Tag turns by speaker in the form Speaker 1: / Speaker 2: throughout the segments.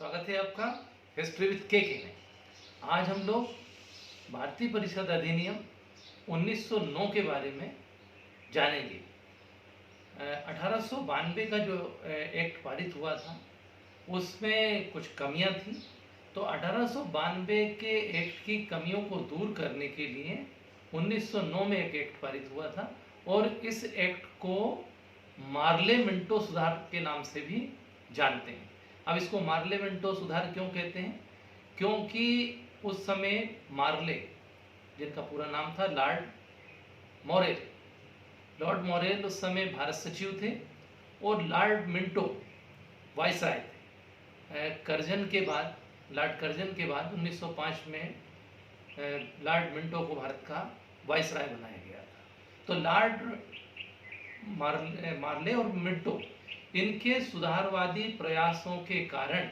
Speaker 1: स्वागत है आपका हिस्ट्री विद के में। आज हम लोग भारतीय परिषद अधिनियम 1909 के बारे में जानेंगे। 1892 का जो एक्ट पारित हुआ था उसमें कुछ कमियां थी, तो 1892 के एक्ट की कमियों को दूर करने के लिए 1909 में एक एक्ट पारित हुआ था और इस एक्ट को मार्ले मिंटो सुधार के नाम से भी जानते हैं। अब इसको मार्ले मिंटो सुधार क्यों कहते हैं? क्योंकि उस समय मार्ले, जिनका पूरा नाम था लॉर्ड मॉरेल उस समय भारत सचिव थे और लॉर्ड मिंटो वाइसराय थे। लॉर्ड कर्जन के बाद 1905 में लॉर्ड मिंटो को भारत का वाइसराय बनाया गया था। तो लॉर्ड मार्ले और मिंटो, इनके सुधारवादी प्रयासों के कारण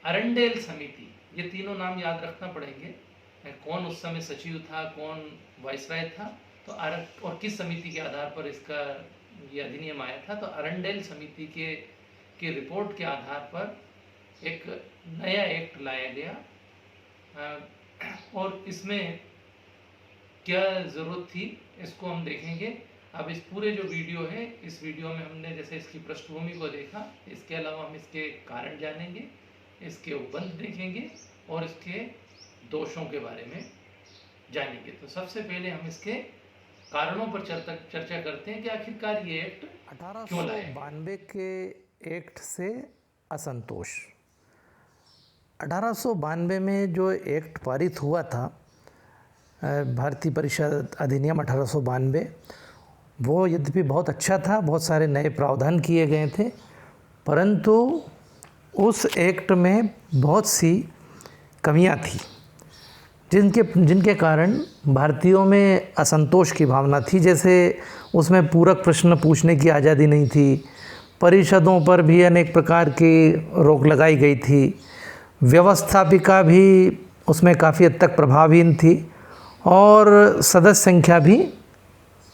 Speaker 1: अरंडेल समिति, ये तीनों नाम याद रखना पड़ेंगे, कौन उस समय सचिव था, कौन वाइसराय था, तो और किस समिति के आधार पर इसका ये अधिनियम आया था। तो अरंडेल समिति के रिपोर्ट के आधार पर एक नया एक्ट लाया गया और इसमें क्या ज़रूरत थी इसको हम देखेंगे। अब इस पूरे जो वीडियो है, इस वीडियो में हमने जैसे इसकी पृष्ठभूमि को देखा, इसके अलावा हम इसके कारण जानेंगे, इसके उपबंध देखेंगे और इसके दोषों के बारे में जानेंगे। तो सबसे पहले हम इसके कारणों पर चर्चा करते हैं कि आखिरकार ये एक्ट क्यों लाया।
Speaker 2: 1892 के एक्ट से असंतोष। 1892 में जो एक्ट पारित हुआ था, भारतीय परिषद अधिनियम 1892, वो यद्यपि बहुत अच्छा था, बहुत सारे नए प्रावधान किए गए थे, परंतु उस एक्ट में बहुत सी कमियां थी जिनके कारण भारतीयों में असंतोष की भावना थी। जैसे उसमें पूरक प्रश्न पूछने की आज़ादी नहीं थी, परिषदों पर भी अनेक प्रकार की रोक लगाई गई थी, व्यवस्थापिका भी उसमें काफ़ी हद तक प्रभावहीन थी और सदस्य संख्या भी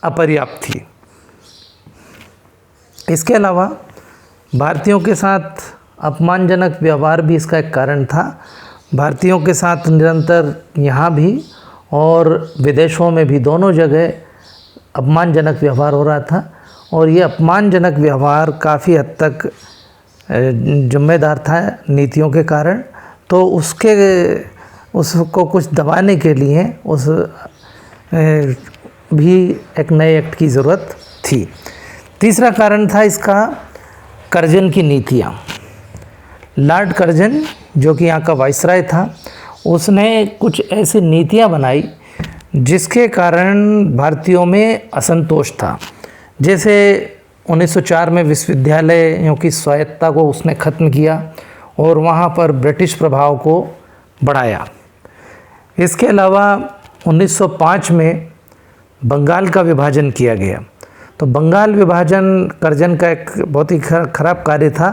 Speaker 2: अपर्याप्त थी। इसके अलावा भारतीयों के साथ अपमानजनक व्यवहार भी इसका एक कारण था। भारतीयों के साथ निरंतर यहाँ भी और विदेशों में भी, दोनों जगह अपमानजनक व्यवहार हो रहा था और ये अपमानजनक व्यवहार काफ़ी हद तक जिम्मेदार था नीतियों के कारण। तो उसको कुछ दबाने के लिए भी एक नए एक्ट की ज़रूरत थी। तीसरा कारण था इसका कर्जन की नीतियाँ। लॉर्ड कर्जन, जो कि यहाँ का वाइसराय था, उसने कुछ ऐसी नीतियाँ बनाई जिसके कारण भारतीयों में असंतोष था। जैसे 1904 में विश्वविद्यालयों की स्वायत्तता को उसने ख़त्म किया और वहाँ पर ब्रिटिश प्रभाव को बढ़ाया। इसके अलावा 1905 में बंगाल का विभाजन किया गया। तो बंगाल विभाजन कर्जन का एक बहुत ही खराब कार्य था।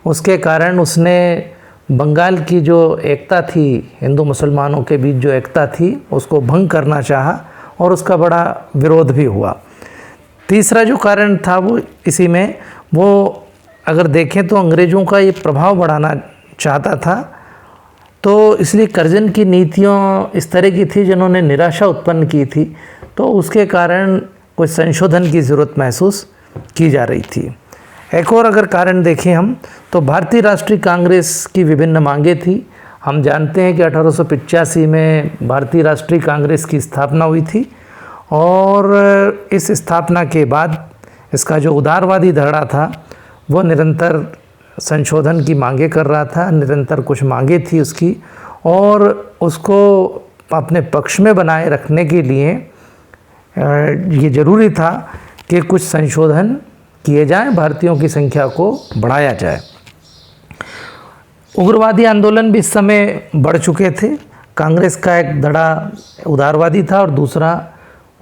Speaker 2: उसके कारण उसने बंगाल की जो एकता थी, हिंदू मुसलमानों के बीच जो एकता थी, उसको भंग करना चाहा और उसका बड़ा विरोध भी हुआ। तीसरा जो कारण था वो अगर देखें तो अंग्रेज़ों का ये प्रभाव बढ़ाना चाहता था। तो इसलिए कर्जन की नीतियाँ इस तरह की थी जिन्होंने निराशा उत्पन्न की थी, तो उसके कारण कुछ संशोधन की ज़रूरत महसूस की जा रही थी। एक और अगर कारण देखें हम, तो भारतीय राष्ट्रीय कांग्रेस की विभिन्न मांगें थी। हम जानते हैं कि 1885 में भारतीय राष्ट्रीय कांग्रेस की स्थापना हुई थी और इस स्थापना के बाद इसका जो उदारवादी धड़ा था वो निरंतर संशोधन की मांगें कर रहा था, निरंतर कुछ मांगें थी उसकी, और उसको अपने पक्ष में बनाए रखने के लिए ये ज़रूरी था कि कुछ संशोधन किए जाएं, भारतीयों की संख्या को बढ़ाया जाए। उग्रवादी आंदोलन भी इस समय बढ़ चुके थे। कांग्रेस का एक धड़ा उदारवादी था और दूसरा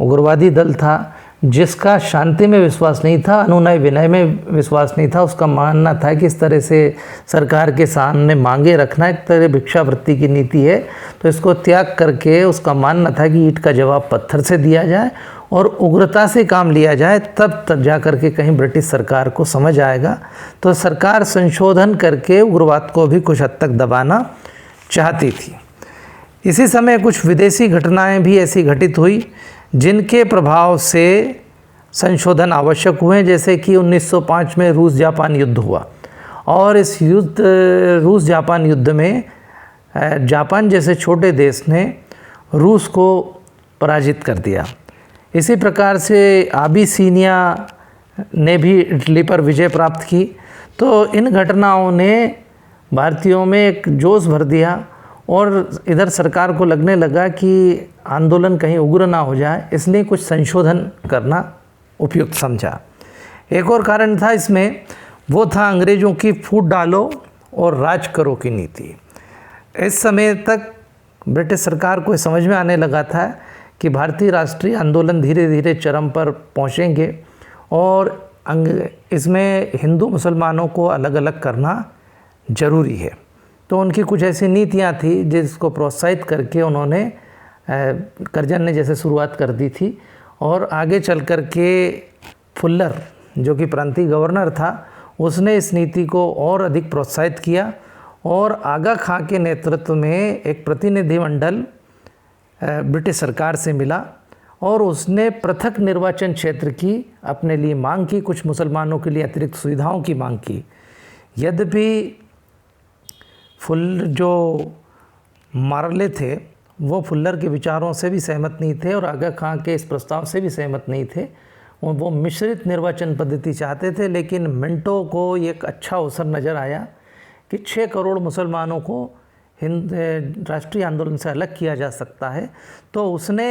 Speaker 2: उग्रवादी दल था, जिसका शांति में विश्वास नहीं था, अनुनय विनय में विश्वास नहीं था। उसका मानना था कि इस तरह से सरकार के सामने मांगे रखना एक तरह भिक्षावृत्ति की नीति है, तो इसको त्याग करके उसका मानना था कि ईंट का जवाब पत्थर से दिया जाए और उग्रता से काम लिया जाए, तब जा कर के कहीं ब्रिटिश सरकार को समझ आएगा। तो सरकार संशोधन करके उग्रवाद को भी कुछ हद तक दबाना चाहती थी। इसी समय कुछ विदेशी घटनाएं भी ऐसी घटित हुई जिनके प्रभाव से संशोधन आवश्यक हुए, जैसे कि 1905 में रूस जापान युद्ध हुआ और इस रूस जापान युद्ध में जापान जैसे छोटे देश ने रूस को पराजित कर दिया। इसी प्रकार से अबिसिनिया ने भी इटली पर विजय प्राप्त की। तो इन घटनाओं ने भारतीयों में एक जोश भर दिया और इधर सरकार को लगने लगा कि आंदोलन कहीं उग्र ना हो जाए, इसलिए कुछ संशोधन करना उपयुक्त समझा। एक और कारण था इसमें, वो था अंग्रेज़ों की फूट डालो और राज करो की नीति। इस समय तक ब्रिटिश सरकार को समझ में आने लगा था कि भारतीय राष्ट्रीय आंदोलन धीरे धीरे चरम पर पहुंचेंगे और इसमें हिंदू मुसलमानों को अलग अलग करना ज़रूरी है। तो उनकी कुछ ऐसी नीतियां थी जिसको प्रोत्साहित करके उन्होंने कर्जन ने जैसे शुरुआत कर दी थी और आगे चल कर के फुल्लर जो कि प्रांतीय गवर्नर था, उसने इस नीति को और अधिक प्रोत्साहित किया और आगा खां के नेतृत्व में एक प्रतिनिधिमंडल ब्रिटिश सरकार से मिला और उसने पृथक निर्वाचन क्षेत्र की अपने लिए मांग की, कुछ मुसलमानों के लिए अतिरिक्त सुविधाओं की मांग की। यद्यपि जो मार्ले थे वो फुल्लर के विचारों से भी सहमत नहीं थे और आगा खां के इस प्रस्ताव से भी सहमत नहीं थे। वो मिश्रित निर्वाचन पद्धति चाहते थे, लेकिन मिंटो को एक अच्छा अवसर नज़र आया कि 6 करोड़ मुसलमानों को राष्ट्रीय आंदोलन से अलग किया जा सकता है। तो उसने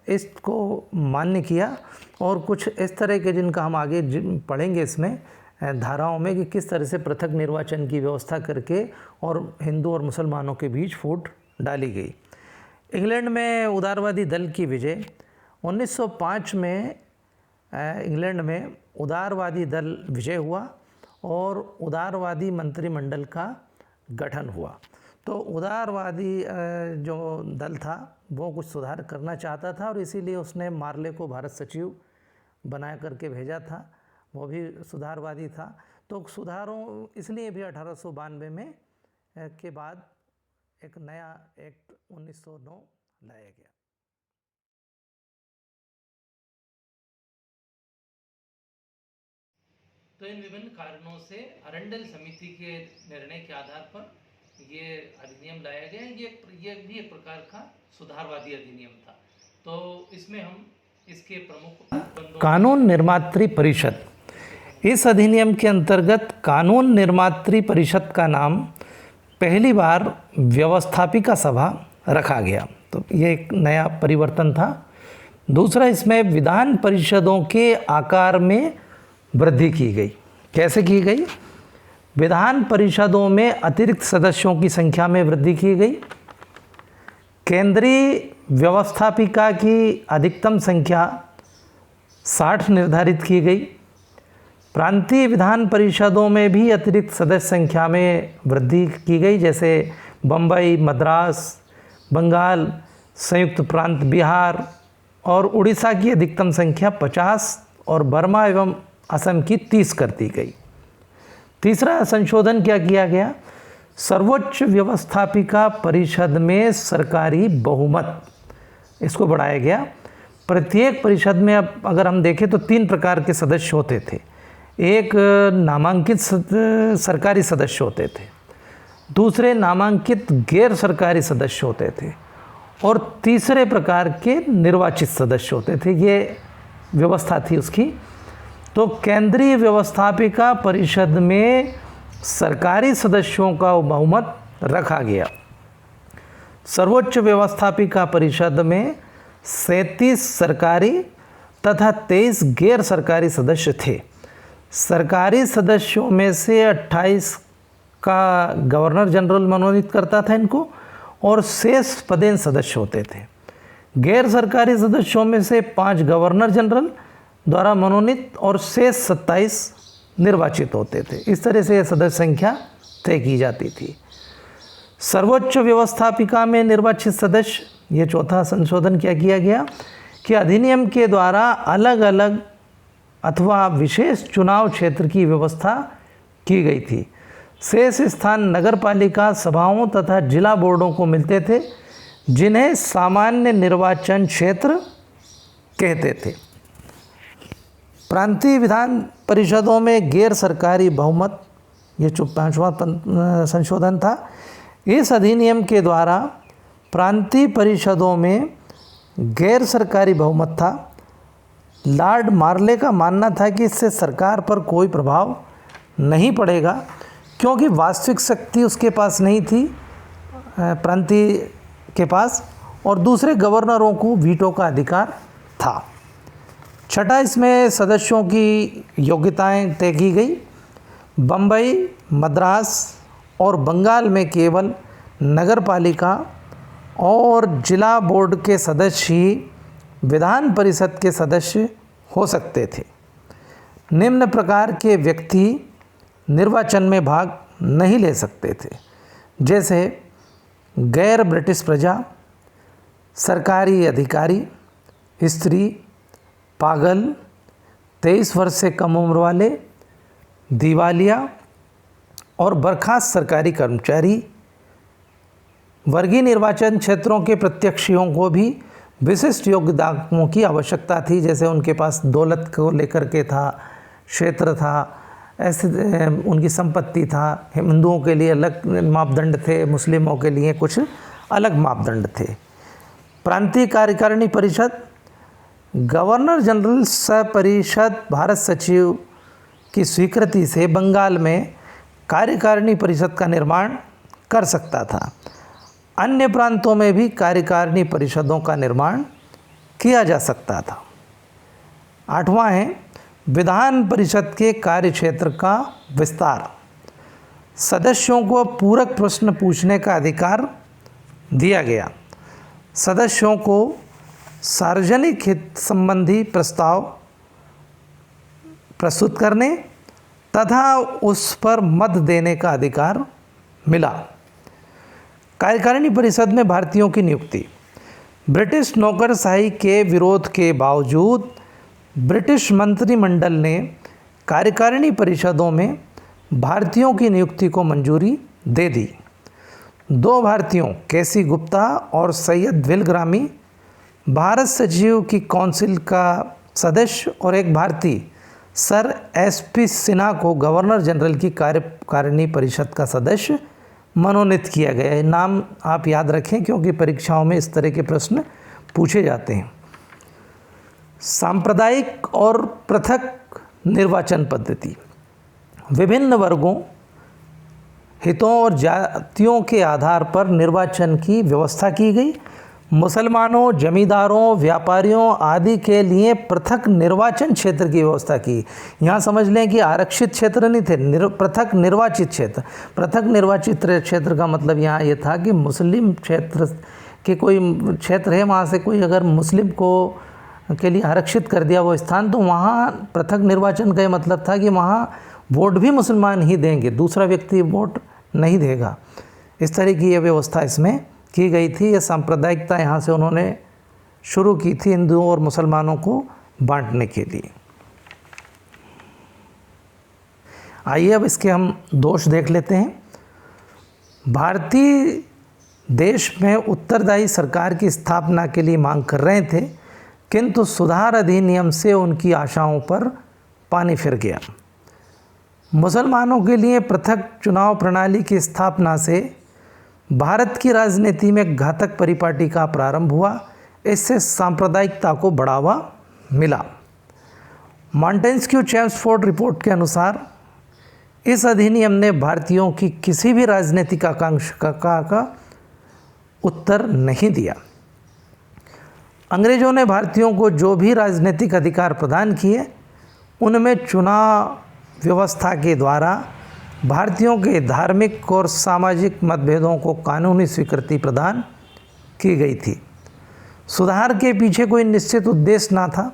Speaker 2: इसको मान्य किया और कुछ इस तरह के, जिनका हम आगे पढ़ेंगे इसमें धाराओं में, कि किस तरह से पृथक निर्वाचन की व्यवस्था करके और हिंदू और मुसलमानों के बीच फूट डाली गई। इंग्लैंड में उदारवादी दल की विजय। 1905 में इंग्लैंड में उदारवादी दल विजय हुआ और उदारवादी मंत्रिमंडल का गठन हुआ। तो उदारवादी जो दल था वो कुछ सुधार करना चाहता था और इसीलिए उसने मार्ले को भारत सचिव बना करके भेजा था, वो भी सुधारवादी था। तो सुधारों इसलिए भी 1892 में के बाद एक नया एक्ट 1909 लाया गया।
Speaker 1: तो इन विभिन्न कारणों से अरंडेल समिति के निर्णय के आधार पर ये अधिनियम लाया गया। ये भी एक प्रकार का सुधारवादी अधिनियम था। तो इसमें हम इसके प्रमुख
Speaker 2: कानून निर्मात्री परिषद, इस अधिनियम के अंतर्गत कानून निर्मात्री परिषद का नाम पहली बार व्यवस्थापिका सभा रखा गया। तो ये एक नया परिवर्तन था। दूसरा, इसमें विधान परिषदों के आकार में वृद्धि की गई। कैसे की गई? विधान परिषदों में अतिरिक्त सदस्यों की संख्या में वृद्धि की गई। केंद्रीय व्यवस्थापिका की अधिकतम संख्या 60 निर्धारित की गई। प्रांतीय विधान परिषदों में भी अतिरिक्त सदस्य संख्या में वृद्धि की गई, जैसे बम्बई, मद्रास, बंगाल, संयुक्त प्रांत बिहार और उड़ीसा की अधिकतम संख्या 50 और बर्मा एवं असम की 30 कर दी गई। तीसरा संशोधन क्या किया गया? सर्वोच्च व्यवस्थापिका परिषद में सरकारी बहुमत, इसको बढ़ाया गया। प्रत्येक परिषद में अब अगर हम देखें तो 3 प्रकार के सदस्य होते थे। एक नामांकित सरकारी सदस्य होते थे, दूसरे नामांकित गैर सरकारी सदस्य होते थे और तीसरे प्रकार के निर्वाचित सदस्य होते थे। ये व्यवस्था थी उसकी। तो केंद्रीय व्यवस्थापिका परिषद में सरकारी सदस्यों का बहुमत रखा गया। सर्वोच्च व्यवस्थापिका परिषद में 37 सरकारी तथा 23 गैर सरकारी सदस्य थे। सरकारी सदस्यों में से 28 का गवर्नर जनरल मनोनीत करता था इनको और शेष पदेन सदस्य होते थे। गैर सरकारी सदस्यों में से 5 गवर्नर जनरल द्वारा मनोनीत और शेष 27 निर्वाचित होते थे। इस तरह से सदस्य संख्या तय की जाती थी। सर्वोच्च व्यवस्थापिका में निर्वाचित सदस्य, ये चौथा संशोधन क्या किया गया कि अधिनियम के द्वारा अलग अलग अथवा विशेष चुनाव क्षेत्र की व्यवस्था की गई थी। शेष स्थान नगरपालिका सभाओं तथा जिला बोर्डों को मिलते थे, जिन्हें सामान्य निर्वाचन क्षेत्र कहते थे। प्रांतीय विधान परिषदों में गैर सरकारी बहुमत, ये 5वां संशोधन था। इस अधिनियम के द्वारा प्रांतीय परिषदों में गैर सरकारी बहुमत था। लॉर्ड मार्ले का मानना था कि इससे सरकार पर कोई प्रभाव नहीं पड़ेगा, क्योंकि वास्तविक शक्ति उसके पास नहीं थी, प्रांतीय के पास, और दूसरे गवर्नरों को वीटो का अधिकार था। छठा, इसमें सदस्यों की योग्यताएं तय की गई। बम्बई, मद्रास और बंगाल में केवल नगरपालिका और जिला बोर्ड के सदस्य ही विधान परिषद के सदस्य हो सकते थे। निम्न प्रकार के व्यक्ति निर्वाचन में भाग नहीं ले सकते थे, जैसे गैर ब्रिटिश प्रजा, सरकारी अधिकारी, स्त्री, पागल, 23 वर्ष से कम उम्र वाले, दिवालिया और बर्खास्त सरकारी कर्मचारी। वर्गीय निर्वाचन क्षेत्रों के प्रत्याशियों को भी विशिष्ट योग्यताओं की आवश्यकता थी, जैसे उनके पास दौलत को लेकर के था, क्षेत्र था, ऐसे उनकी संपत्ति था। हिंदुओं के लिए अलग मापदंड थे, मुस्लिमों के लिए कुछ अलग मापदंड थे। प्रांतीय कार्यकारिणी परिषद, गवर्नर जनरल सपरिषद भारत सचिव की स्वीकृति से बंगाल में कार्यकारिणी परिषद का निर्माण कर सकता था। अन्य प्रांतों में भी कार्यकारिणी परिषदों का निर्माण किया जा सकता था। 8वां है विधान परिषद के कार्यक्षेत्र का विस्तार। सदस्यों को पूरक प्रश्न पूछने का अधिकार दिया गया। सदस्यों को सार्वजनिक हित संबंधी प्रस्ताव प्रस्तुत करने तथा उस पर मत देने का अधिकार मिला। कार्यकारिणी परिषद में भारतीयों की नियुक्ति। ब्रिटिश नौकरशाही के विरोध के बावजूद ब्रिटिश मंत्रिमंडल ने कार्यकारिणी परिषदों में भारतीयों की नियुक्ति को मंजूरी दे दी। 2 भारतीयों केसी गुप्ता और सैयद विलग्रामी भारत सचिव की काउंसिल का सदस्य और एक भारतीय सर SP सिन्हा को गवर्नर जनरल की कार्यकारिणी परिषद का सदस्य मनोनीत किया गया है। नाम आप याद रखें, क्योंकि परीक्षाओं में इस तरह के प्रश्न पूछे जाते हैं। सांप्रदायिक और पृथक निर्वाचन पद्धति। विभिन्न वर्गों, हितों और जातियों के आधार पर निर्वाचन की व्यवस्था की गई। मुसलमानों, जमींदारों, व्यापारियों आदि के लिए पृथक निर्वाचन क्षेत्र की व्यवस्था की। यहाँ समझ लें कि आरक्षित क्षेत्र नहीं थे, पृथक निर्वाचित क्षेत्र। पृथक निर्वाचित क्षेत्र का मतलब यहाँ ये था कि मुस्लिम क्षेत्र के कोई क्षेत्र है, वहाँ से कोई अगर मुस्लिम को के लिए आरक्षित कर दिया वो स्थान, तो वहाँ पृथक निर्वाचन का ये मतलब था कि वहाँ वोट भी मुसलमान ही देंगे, दूसरा व्यक्ति वोट नहीं देगा। इस तरह की ये व्यवस्था इसमें की गई थी। ये सांप्रदायिकता यहाँ से उन्होंने शुरू की थी हिंदुओं और मुसलमानों को बांटने के लिए। आइए अब इसके हम दोष देख लेते हैं। भारतीय देश में उत्तरदायी सरकार की स्थापना के लिए मांग कर रहे थे, किंतु सुधार अधिनियम से उनकी आशाओं पर पानी फिर गया। मुसलमानों के लिए पृथक चुनाव प्रणाली की स्थापना से भारत की राजनीति में घातक परिपाटी का प्रारंभ हुआ। इससे सांप्रदायिकता को बढ़ावा मिला। मॉन्टेस्क्यू चेम्सफोर्ड रिपोर्ट के अनुसार इस अधिनियम ने भारतीयों की किसी भी राजनीतिक आकांक्षा का उत्तर नहीं दिया। अंग्रेजों ने भारतीयों को जो भी राजनीतिक अधिकार प्रदान किए, उनमें चुनाव व्यवस्था के द्वारा भारतीयों के धार्मिक और सामाजिक मतभेदों को कानूनी स्वीकृति प्रदान की गई थी। सुधार के पीछे कोई निश्चित उद्देश्य न था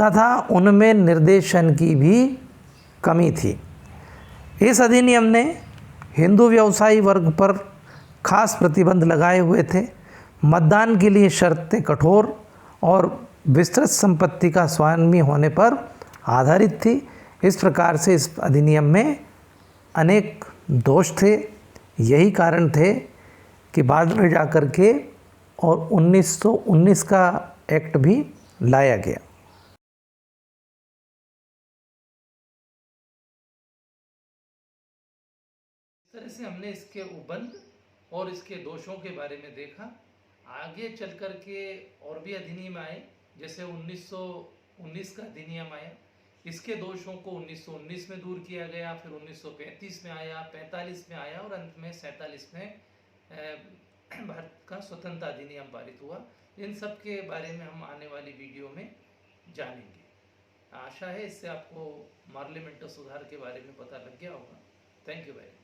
Speaker 2: तथा उनमें निर्देशन की भी कमी थी। इस अधिनियम ने हिंदू व्यवसायी वर्ग पर खास प्रतिबंध लगाए हुए थे। मतदान के लिए शर्तें कठोर और विस्तृत संपत्ति का स्वामी होने पर आधारित थी। इस प्रकार से इस अधिनियम में अनेक दोष थे। यही कारण थे कि बाद में जाकर के और 1919 का एक्ट भी लाया गया।
Speaker 1: इस तरह से हमने इसके उपबंध और इसके दोषों के बारे में देखा। आगे चल कर के और भी अधिनियम आए, जैसे 1919 का अधिनियम आया। इसके दोषों को 1919 में दूर किया गया, फिर 1935 में आया, 45 में आया और अंत में 47 में भारत का स्वतंत्रता अधिनियम पारित हुआ। इन सब के बारे में हम आने वाली वीडियो में जानेंगे। आशा है इससे आपको पार्लियामेंट सुधार के बारे में पता लग गया होगा। Thank you very much.